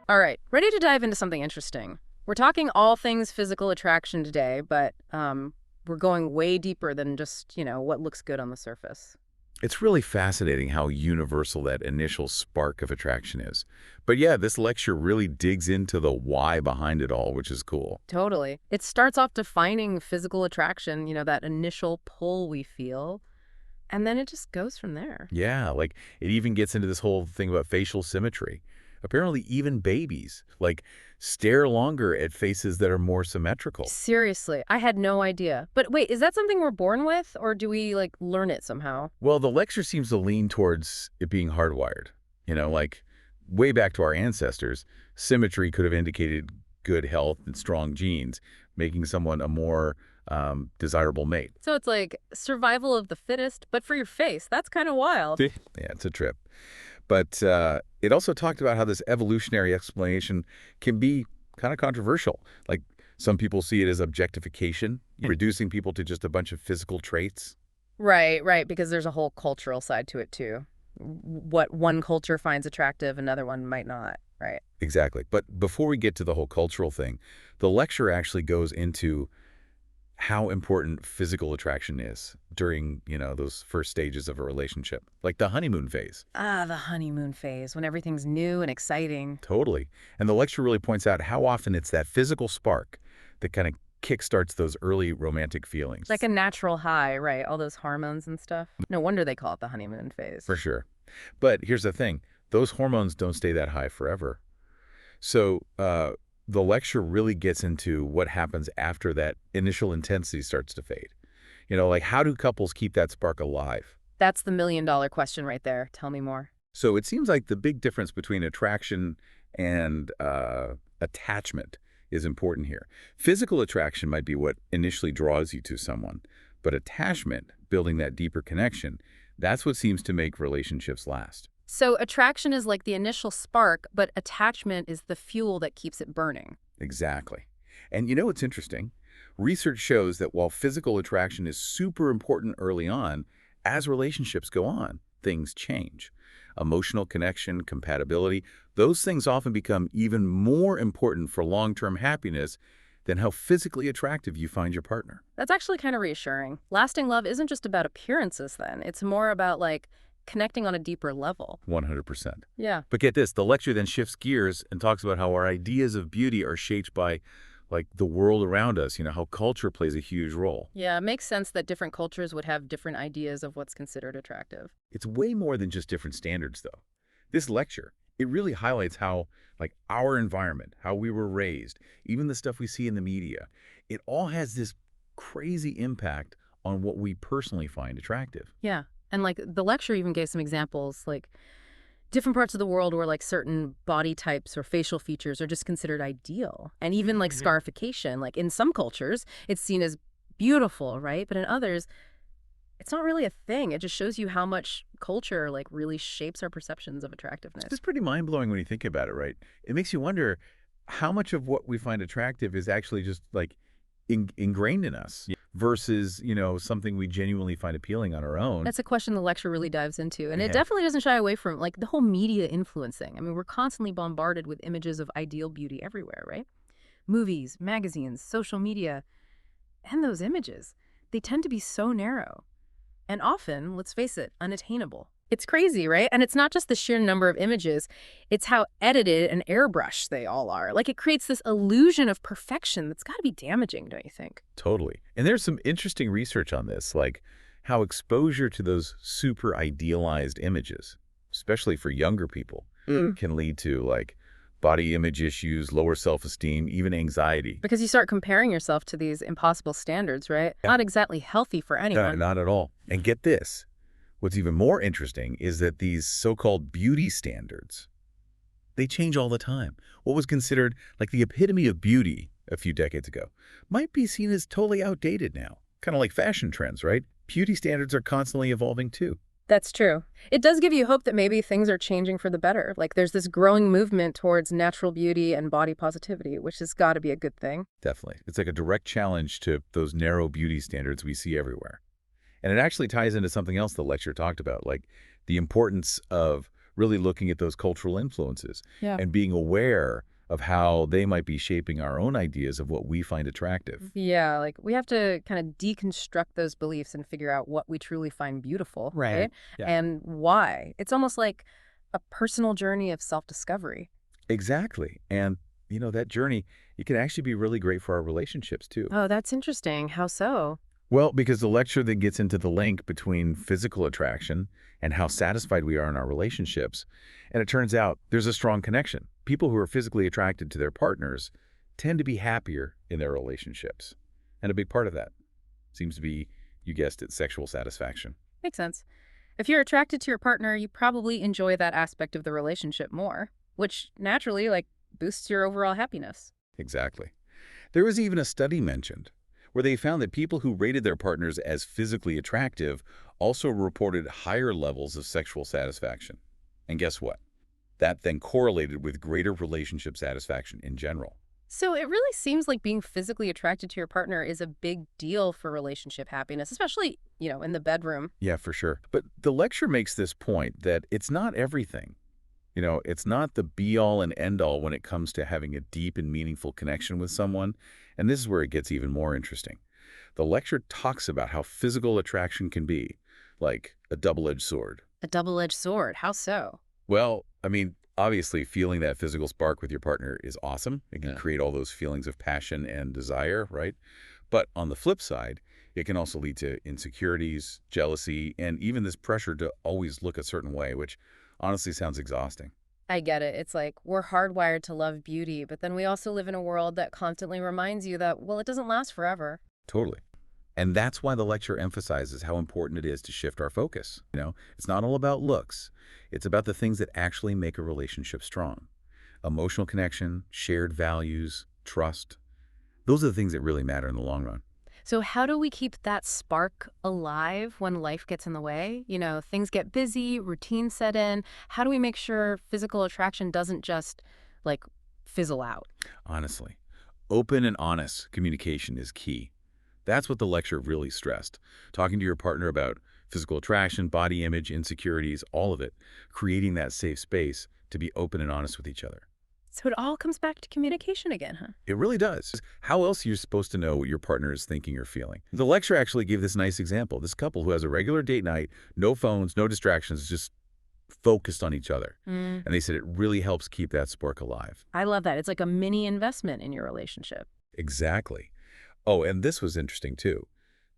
All right, ready to dive into something interesting. We're talking all things physical attraction today, but we're going way deeper than just, what looks good on the surface. It's really fascinating how universal that initial spark of attraction is. But yeah, this lecture really digs into the why behind it all, which is cool. Totally. It starts off defining physical attraction, that initial pull we feel, and then it just goes from there. Yeah, like it even gets into this whole thing about facial symmetry. Apparently, even babies, stare longer at faces that are more symmetrical. Seriously, I had no idea. But wait, is that something we're born with, or do we, learn it somehow? Well, the lecture seems to lean towards it being hardwired. Way back to our ancestors, symmetry could have indicated good health and strong genes, making someone a more desirable mate. So it's like survival of the fittest, but for your face. That's kind of wild. Yeah, it's a trip. But it also talked about how this evolutionary explanation can be kind of controversial. Like some people see it as objectification, reducing people to just a bunch of physical traits. Right, because there's a whole cultural side to it too. What one culture finds attractive, another one might not, right? Exactly. But before we get to the whole cultural thing, the lecture actually goes into how important physical attraction is during, those first stages of a relationship, like the honeymoon phase. Ah, the honeymoon phase, when everything's new and exciting. Totally. And the lecture really points out how often it's that physical spark that kind of kickstarts those early romantic feelings. Like a natural high, right? All those hormones and stuff. No wonder they call it the honeymoon phase. For sure. But here's the thing. Those hormones don't stay that high forever. So the lecture really gets into what happens after that initial intensity starts to fade. How do couples keep that spark alive? That's the million-dollar question right there. Tell me more. So it seems like the big difference between attraction and attachment is important here. Physical attraction might be what initially draws you to someone, but attachment, building that deeper connection, that's what seems to make relationships last. So attraction is like the initial spark, but attachment is the fuel that keeps it burning. Exactly. And what's interesting? Research shows that while physical attraction is super important early on, as relationships go on, things change. Emotional connection, compatibility, those things often become even more important for long-term happiness than how physically attractive you find your partner. That's actually kind of reassuring. Lasting love isn't just about appearances then. It's more about connecting on a deeper level. 100%. Yeah. But get this, the lecture then shifts gears and talks about how our ideas of beauty are shaped by the world around us, how culture plays a huge role. Yeah, it makes sense that different cultures would have different ideas of what's considered attractive. It's way more than just different standards, though. This lecture, it really highlights how, our environment, how we were raised, even the stuff we see in the media, it all has this crazy impact on what we personally find attractive. Yeah. And the lecture even gave some examples, different parts of the world where certain body types or facial features are just considered ideal. And even scarification, in some cultures, it's seen as beautiful, right? But in others, it's not really a thing. It just shows you how much culture really shapes our perceptions of attractiveness. It's pretty mind-blowing when you think about it, right? It makes you wonder how much of what we find attractive is actually just ingrained in us versus, something we genuinely find appealing on our own. That's a question the lecture really dives into. And it definitely doesn't shy away from the whole media influencing. I mean, we're constantly bombarded with images of ideal beauty everywhere, right? Movies, magazines, social media, and those images, they tend to be so narrow. And often, let's face it, unattainable. It's crazy, right? And it's not just the sheer number of images, it's how edited and airbrushed they all are. It creates this illusion of perfection that's got to be damaging, don't you think? Totally. And there's some interesting research on this, like how exposure to those super idealized images, especially for younger people, can lead to body image issues, lower self-esteem, even anxiety. Because you start comparing yourself to these impossible standards, right? Yeah. Not exactly healthy for anyone. Not at all. And get this. What's even more interesting is that these so-called beauty standards, they change all the time. What was considered the epitome of beauty a few decades ago might be seen as totally outdated now. Kind of like fashion trends, right? Beauty standards are constantly evolving too. That's true. It does give you hope that maybe things are changing for the better. There's this growing movement towards natural beauty and body positivity, which has got to be a good thing. Definitely. It's like a direct challenge to those narrow beauty standards we see everywhere. And it actually ties into something else the lecture talked about, the importance of really looking at those cultural influences Yeah. and being aware of how they might be shaping our own ideas of what we find attractive. Yeah, like we have to kind of deconstruct those beliefs and figure out what we truly find beautiful, Right. right? Yeah. And why. It's almost like a personal journey of self-discovery. Exactly. And, that journey, it can actually be really great for our relationships too. Oh, that's interesting. How so? Well, because the lecture then gets into the link between physical attraction and how satisfied we are in our relationships. And it turns out there's a strong connection. People who are physically attracted to their partners tend to be happier in their relationships. And a big part of that seems to be, you guessed it, sexual satisfaction. Makes sense. If you're attracted to your partner, you probably enjoy that aspect of the relationship more, which naturally, like, boosts your overall happiness. Exactly. There was even a study mentioned where they found that people who rated their partners as physically attractive also reported higher levels of sexual satisfaction. And guess what? That then correlated with greater relationship satisfaction in general. So it really seems like being physically attracted to your partner is a big deal for relationship happiness, especially, in the bedroom. Yeah, for sure. But the lecture makes this point that it's not everything. It's not the be-all and end-all when it comes to having a deep and meaningful connection with someone. And this is where it gets even more interesting. The lecture talks about how physical attraction can be, like a double-edged sword. A double-edged sword. How so? Well, obviously feeling that physical spark with your partner is awesome. It can create all those feelings of passion and desire, right? But on the flip side, it can also lead to insecurities, jealousy, and even this pressure to always look a certain way, which honestly sounds exhausting. I get it. It's like we're hardwired to love beauty, but then we also live in a world that constantly reminds you that, well, it doesn't last forever. Totally. And that's why the lecture emphasizes how important it is to shift our focus. It's not all about looks. It's about the things that actually make a relationship strong. Emotional connection, shared values, trust. Those are the things that really matter in the long run. So how do we keep that spark alive when life gets in the way? Things get busy, routine set in. How do we make sure physical attraction doesn't just, like, fizzle out? Honestly, open and honest communication is key. That's what the lecture really stressed. Talking to your partner about physical attraction, body image, insecurities, all of it, creating that safe space to be open and honest with each other. So it all comes back to communication again, huh? It really does. How else are you supposed to know what your partner is thinking or feeling? The lecture actually gave this nice example. This couple who has a regular date night, no phones, no distractions, just focused on each other. Mm, And they said it really helps keep that spark alive. I love that. It's like a mini investment in your relationship. Exactly. Oh, and this was interesting too.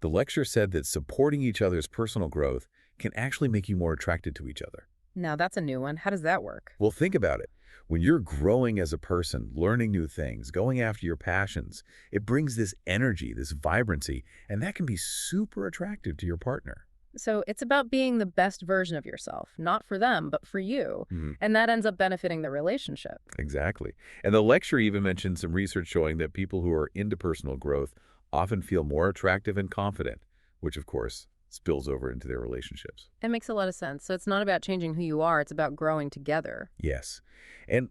The lecture said that supporting each other's personal growth can actually make you more attracted to each other. Now, that's a new one. How does that work? Well, think about it. When you're growing as a person, learning new things, going after your passions, it brings this energy, this vibrancy, and that can be super attractive to your partner. So it's about being the best version of yourself, not for them, but for you. Mhm. And that ends up benefiting the relationship. Exactly. And the lecture even mentioned some research showing that people who are into personal growth often feel more attractive and confident, which of course spills over into their relationships. It makes a lot of sense. So it's not about changing who you are, it's about growing together. Yes. And,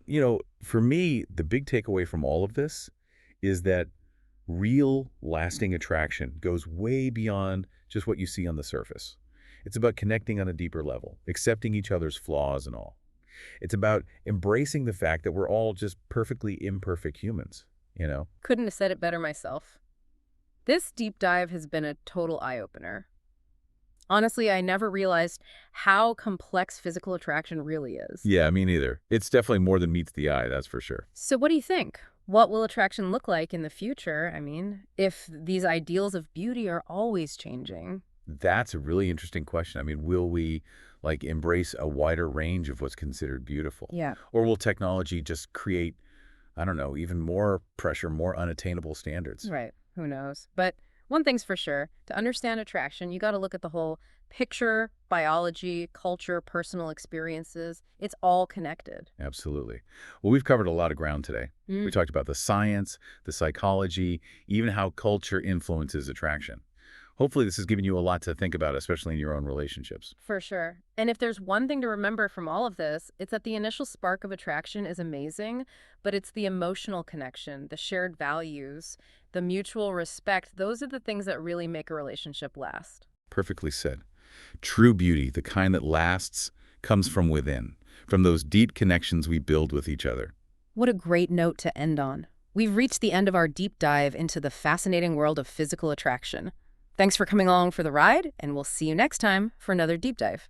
for me, the big takeaway from all of this is that real lasting attraction goes way beyond just what you see on the surface. It's about connecting on a deeper level, accepting each other's flaws and all. It's about embracing the fact that we're all just perfectly imperfect humans. Couldn't have said it better myself. This deep dive has been a total eye-opener. Honestly, I never realized how complex physical attraction really is. Yeah, me neither. It's definitely more than meets the eye, that's for sure. So what do you think? What will attraction look like in the future? If these ideals of beauty are always changing. That's a really interesting question. Will we embrace a wider range of what's considered beautiful? Yeah. Or will technology just create, I don't know, even more pressure, more unattainable standards? Right. Who knows? But one thing's for sure, to understand attraction, you got to look at the whole picture, biology, culture, personal experiences. It's all connected. Absolutely. Well, we've covered a lot of ground today. We talked about the science, the psychology, even how culture influences attraction. Hopefully this has given you a lot to think about, especially in your own relationships. For sure. And if there's one thing to remember from all of this, it's that the initial spark of attraction is amazing, but it's the emotional connection, the shared values, the mutual respect. Those are the things that really make a relationship last. Perfectly said. True beauty, the kind that lasts, comes from within, from those deep connections we build with each other. What a great note to end on. We've reached the end of our deep dive into the fascinating world of physical attraction. Thanks for coming along for the ride, and we'll see you next time for another deep dive.